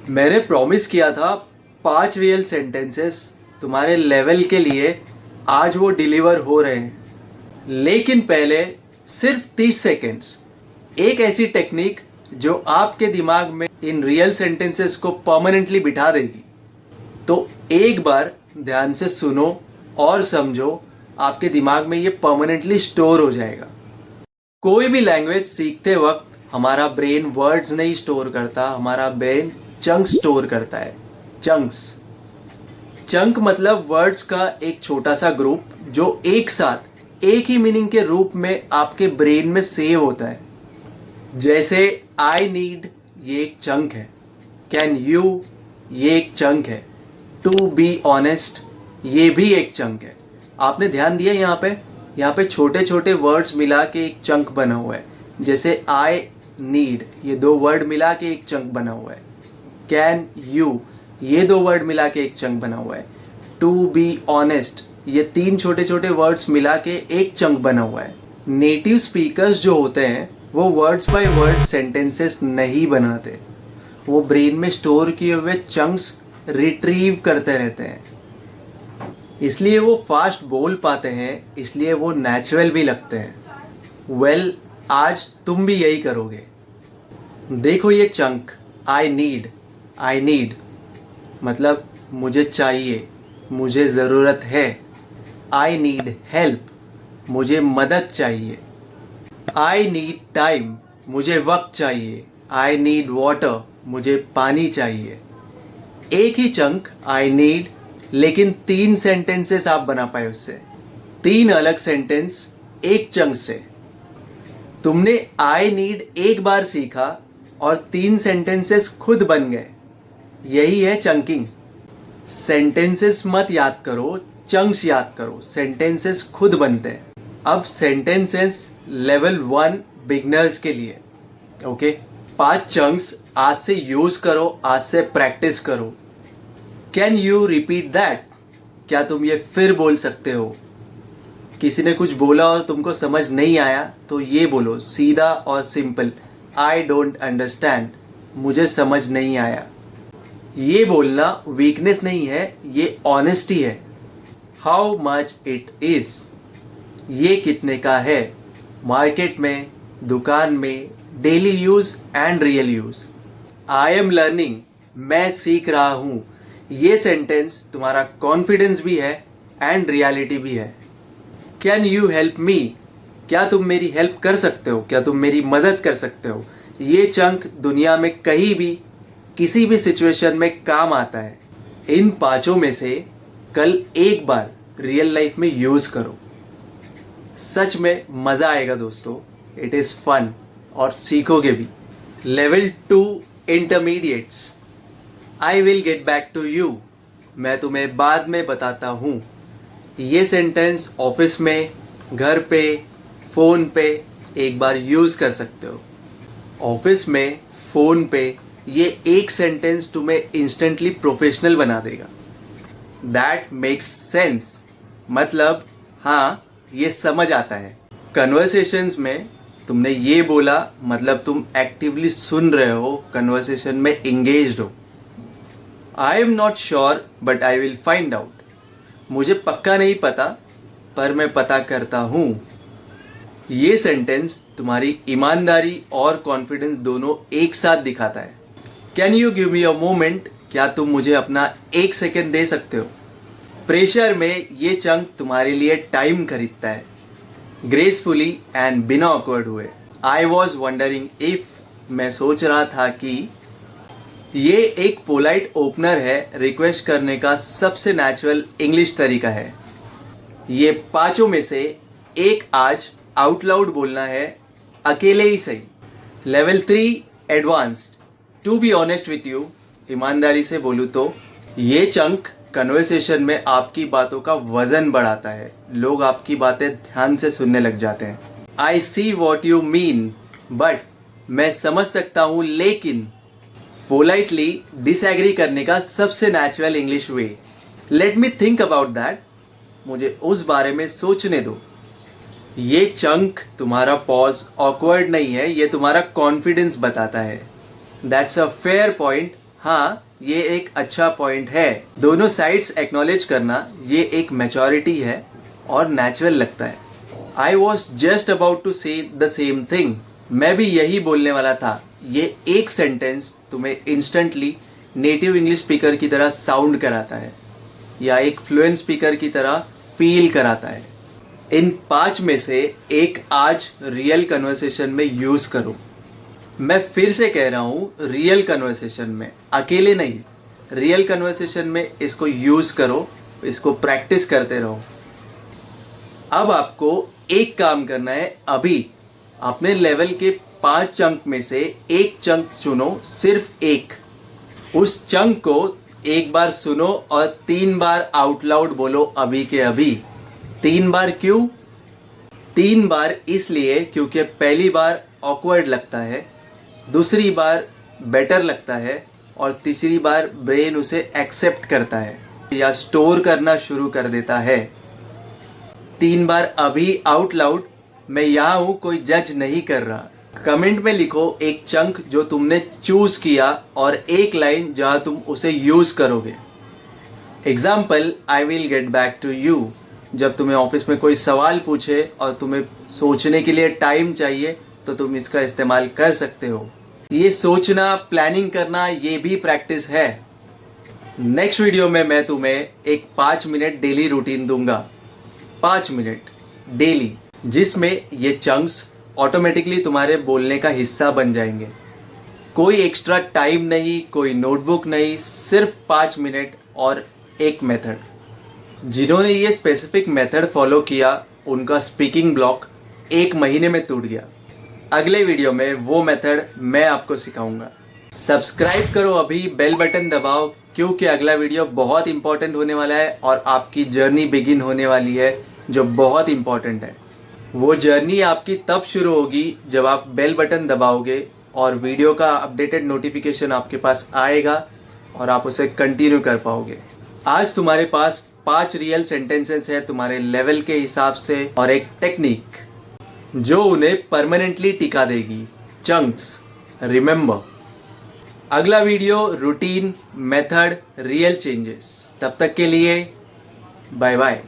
मैंने प्रॉमिस किया था 5 रियल सेंटेंसेस तुम्हारे लेवल के लिए, आज वो डिलीवर हो रहे हैं। लेकिन पहले सिर्फ 30 सेकेंड्स, एक ऐसी टेक्निक जो आपके दिमाग में इन रियल सेंटेंसेस को परमानेंटली बिठा देगी। तो एक बार ध्यान से सुनो और समझो, आपके दिमाग में ये परमानेंटली स्टोर हो जाएगा। कोई भी लैंग्वेज सीखते वक्त हमारा ब्रेन वर्ड्स नहीं स्टोर करता, हमारा ब्रेन चंक्स स्टोर करता है। चंक्स, चंक मतलब वर्ड्स का एक छोटा सा ग्रुप जो एक साथ एक ही मीनिंग के रूप में आपके ब्रेन में सेव होता है। जैसे आई नीड, ये एक चंक है। कैन यू, ये एक चंक है। टू बी ऑनेस्ट, ये भी एक चंक है। आपने ध्यान दिया यहाँ पे छोटे छोटे वर्ड्स मिला के एक चंक बना हुआ है। जैसे आई नीड, ये 2 वर्ड मिला के एक चंक बना हुआ है। कैन यू, ये 2 वर्ड मिला के एक चंक बना हुआ है। टू बी ऑनेस्ट, ये 3 छोटे छोटे वर्ड्स मिला के एक चंक बना हुआ है। नेटिव स्पीकर्स जो होते हैं वो वर्ड्स बाय वर्ड सेंटेंसेस नहीं बनाते, वो ब्रेन में स्टोर किए हुए चंक्स रिट्रीव करते रहते हैं। इसलिए वो फास्ट बोल पाते हैं, इसलिए वो नेचुरल भी लगते हैं। वेल, आज तुम भी यही करोगे। देखो ये चंक, आई नीड मतलब मुझे चाहिए, मुझे ज़रूरत है। आई नीड हेल्प, मुझे मदद चाहिए। आई नीड टाइम, मुझे वक्त चाहिए। आई नीड वाटर, मुझे पानी चाहिए। एक ही चंक आई नीड, लेकिन 3 सेंटेंसेस आप बना पाए उससे। 3 अलग सेंटेंस एक चंक से। तुमने आई नीड एक बार सीखा और 3 सेंटेंसेस खुद बन गए। यही है चंकिंग। सेंटेंसेस मत याद करो, चंक्स याद करो। सेंटेंसेस खुद बनते हैं। अब सेंटेंसेस लेवल 1 बिगनर्स के लिए। ओके, 5 चंक्स आज से यूज करो, आज से प्रैक्टिस करो। Can you repeat that? क्या तुम ये फिर बोल सकते हो? किसी ने कुछ बोला और तुमको समझ नहीं आया तो ये बोलो, सीधा और सिंपल, आई डोंट अंडरस्टैंड, मुझे समझ नहीं आया। ये बोलना वीकनेस नहीं है, ये ऑनेस्टी है। हाउ मच इट इज, ये कितने का है? मार्केट में, दुकान में, daily use and real use. I am learning, मैं सीख रहा हूं। ये सेंटेंस तुम्हारा कॉन्फिडेंस भी है एंड रियलिटी भी है। कैन यू हेल्प मी, क्या तुम मेरी हेल्प कर सकते हो? क्या तुम मेरी मदद कर सकते हो? ये चंक दुनिया में कहीं भी, किसी भी सिचुएशन में काम आता है। इन 5 में से कल एक बार रियल लाइफ में यूज करो। सच में मजा आएगा दोस्तों। इट इज फन और सीखोगे भी। Level 2 intermediates. I will get back to you, मैं तुम्हें बाद में बताता हूँ। ये सेंटेंस ऑफिस में, घर पे, फोन पे एक बार यूज कर सकते हो। ऑफिस में, फोन पे ये एक सेंटेंस तुम्हें इंस्टेंटली प्रोफेशनल बना देगा। दैट मेक्स सेंस, मतलब हाँ, ये समझ आता है। कन्वर्सेशंस में तुमने ये बोला, मतलब तुम एक्टिवली सुन रहे हो, कन्वर्सेशन में एंगेज्ड हो। I am not sure but I will find out, मुझे पक्का नहीं पता पर मैं पता करता हूँ। ये सेंटेंस तुम्हारी ईमानदारी और कॉन्फिडेंस दोनों एक साथ दिखाता है। Can you give me a moment, क्या तुम मुझे अपना 1 सेकेंड दे सकते हो? प्रेशर में ये चंक तुम्हारे लिए टाइम खरीदता है। ग्रेसफुली एंड बिना ऑकवर्ड हुए। आई वॉज वंडरिंग इफ, मैं सोच रहा था कि। ये एक पोलाइट ओपनर है, रिक्वेस्ट करने का सबसे नेचुरल इंग्लिश तरीका है। ये 5 में से एक आज आउट लाउड बोलना है, अकेले ही सही। Level 3 advanced. To be honest with you, ईमानदारी से बोलूँ तो ये चंक कन्वर्सेशन में आपकी बातों का वजन बढ़ाता है। लोग आपकी बातें ध्यान से सुनने लग जाते हैं। I see what you mean but, मैं समझ सकता हूँ लेकिन। पोलाइटली डिसएग्री करने का सबसे natural English way. Let me think about that, मुझे उस बारे में सोचने दो। ये चंक तुम्हारा पॉज ऑकवर्ड नहीं है, ये तुम्हारा कॉन्फिडेंस बताता है। दैट्स अ फेयर पॉइंट, हाँ, ये एक अच्छा पॉइंट है। दोनों साइड्स एक्नॉलेज करना ये एक मैच्योरिटी है और नेचुरल लगता है। I was just about to say the same thing. मैं भी यही बोलने वाला था। ये एक सेंटेंस तुम्हें इंस्टेंटली नेटिव इंग्लिश स्पीकर की तरह साउंड कराता है या एक फ्लुएंट स्पीकर की तरह फील कराता है। इन 5 में से एक आज रियल कन्वर्सेशन में यूज करो। मैं फिर से कह रहा हूं, रियल कन्वर्सेशन में, अकेले नहीं। रियल कन्वर्सेशन में इसको यूज करो, इसको प्रैक्टिस करते रहो। अब आपको एक काम करना है। अभी अपने लेवल के 5 चंक में से एक चंक चुनो, सिर्फ एक। उस चंक को एक बार सुनो और 3 बार आउट लाउड बोलो, अभी के अभी। 3 बार क्यों? 3 बार इसलिए क्योंकि पहली बार ऑकवर्ड लगता है, दूसरी बार बेटर लगता है और तीसरी बार ब्रेन उसे एक्सेप्ट करता है या स्टोर करना शुरू कर देता है। 3 बार अभी आउट लाउड। मैं यहाँ हूँ, कोई जज नहीं कर रहा। कमेंट में लिखो एक चंक जो तुमने चूज किया और एक लाइन जहाँ तुम उसे यूज करोगे। Example, I will get back to you. जब तुम्हें ऑफिस में कोई सवाल पूछे और तुम्हें सोचने के लिए टाइम चाहिए तो तुम इसका इस्तेमाल कर सकते हो। ये सोचना, प्लानिंग करना, ये भी प्रैक्टिस है। नेक्स्ट वीडियो में मैं तुम्हें एक 5 मिनट डेली रूटीन दूंगा। 5 मिनट डेली, जिसमें ये चंक्स ऑटोमेटिकली तुम्हारे बोलने का हिस्सा बन जाएंगे। कोई एक्स्ट्रा टाइम नहीं, कोई नोटबुक नहीं, सिर्फ 5 मिनट और एक मेथड। जिन्होंने ये स्पेसिफिक मेथड फॉलो किया उनका स्पीकिंग ब्लॉक 1 महीने में टूट गया। अगले वीडियो में वो मेथड मैं आपको सिखाऊंगा। सब्सक्राइब करो अभी, बेल बटन दबाओ, क्योंकि अगला वीडियो बहुत इंपॉर्टेंट होने वाला है और आपकी जर्नी बिगिन होने वाली है जो बहुत इंपॉर्टेंट है। वो जर्नी आपकी तब शुरू होगी जब आप बेल बटन दबाओगे और वीडियो का अपडेटेड नोटिफिकेशन आपके पास आएगा और आप उसे कंटिन्यू कर पाओगे। आज तुम्हारे पास 5 रियल सेंटेंसेस है तुम्हारे लेवल के हिसाब से और एक टेक्निक जो उन्हें परमानेंटली टिका देगी। Chunks, remember. अगला video routine, method, real changes. तब तक के लिए बाय बाय।